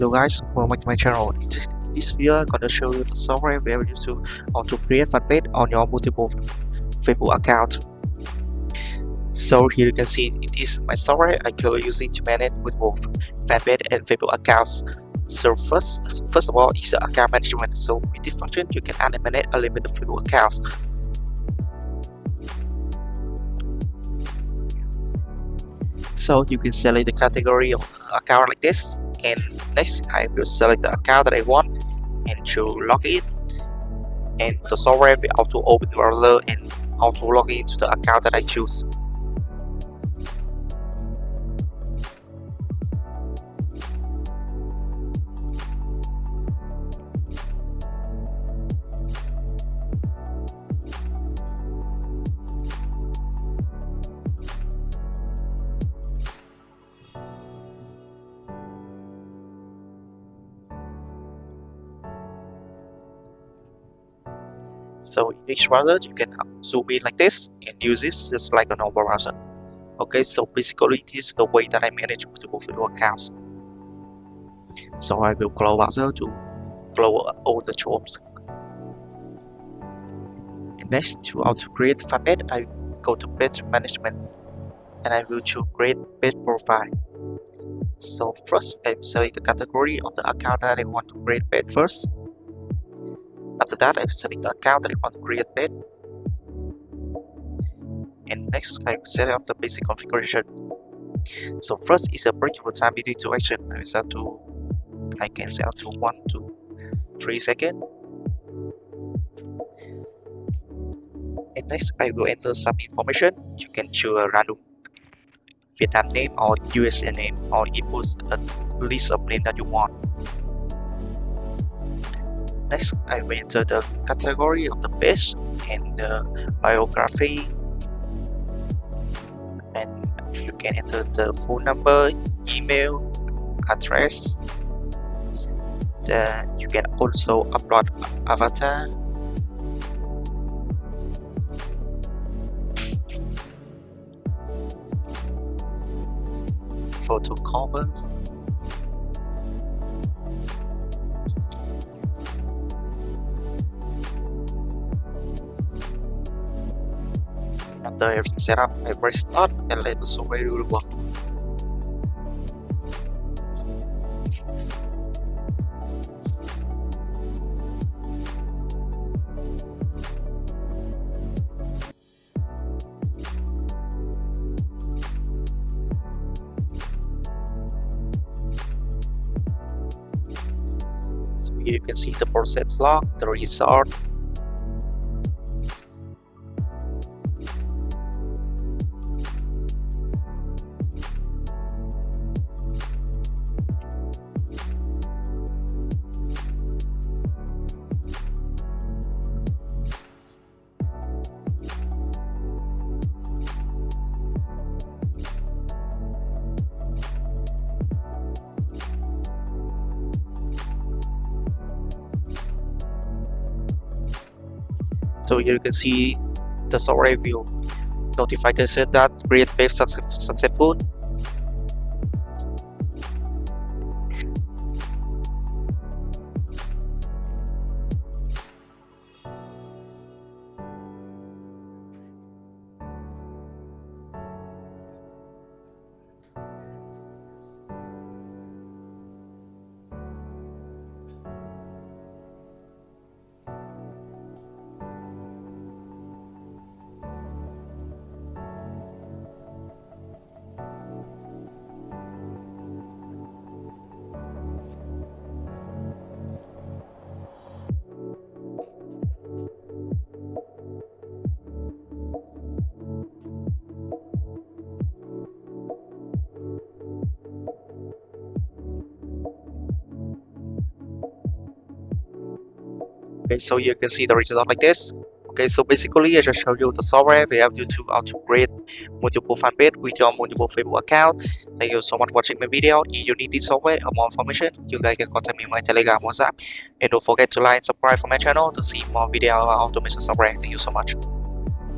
Hello guys, welcome back to my channel. In this video, I'm gonna show you the software where you to how to create fanpage on your multiple Facebook account. So here you can see it is my software I currently using to manage with both fanpage and Facebook accounts. So first of all is the account management. So with this function, you can add and manage a limit of Facebook accounts. So you can select the category of the account like this, and next I will select the account that I want and to log in, and the software will auto open the browser and auto log into the account that I choose. So in each browser you can zoom in like this and use this just like a normal browser. Okay, so basically this is the way that I manage multiple Facebook accounts. So I will close browser to close all the Chromes. And next, to how to create fanpage, I go to page management and I will choose create page profile. So first I select the category of the account that I want to create page first. After that, I select the account that I want to create page. And next, I set up the basic configuration. So first is a breakable time between two actions. I can set up to 1 to 3 seconds. And next, I will enter some information. You can choose a random Vietnam name or USA name, or input a list of names that you want. Next, I will enter the category of the page and the biography, and you can enter the phone number, email, address. Then you can also upload avatar, photo cover, after everything set up, I press start and let the software do the work. So here you can see the process log, the result, so here you can see the software will notify us that create page successful. Okay, so you can see the result like this. Okay, so basically I just show you the software we have you to how to create multiple fanpage with your multiple Facebook account. Thank you so much for watching my video. If you need this software or more information, you guys can contact me on my Telegram, WhatsApp, and don't forget to like and subscribe for my channel to see more video about automation software. Thank you so much.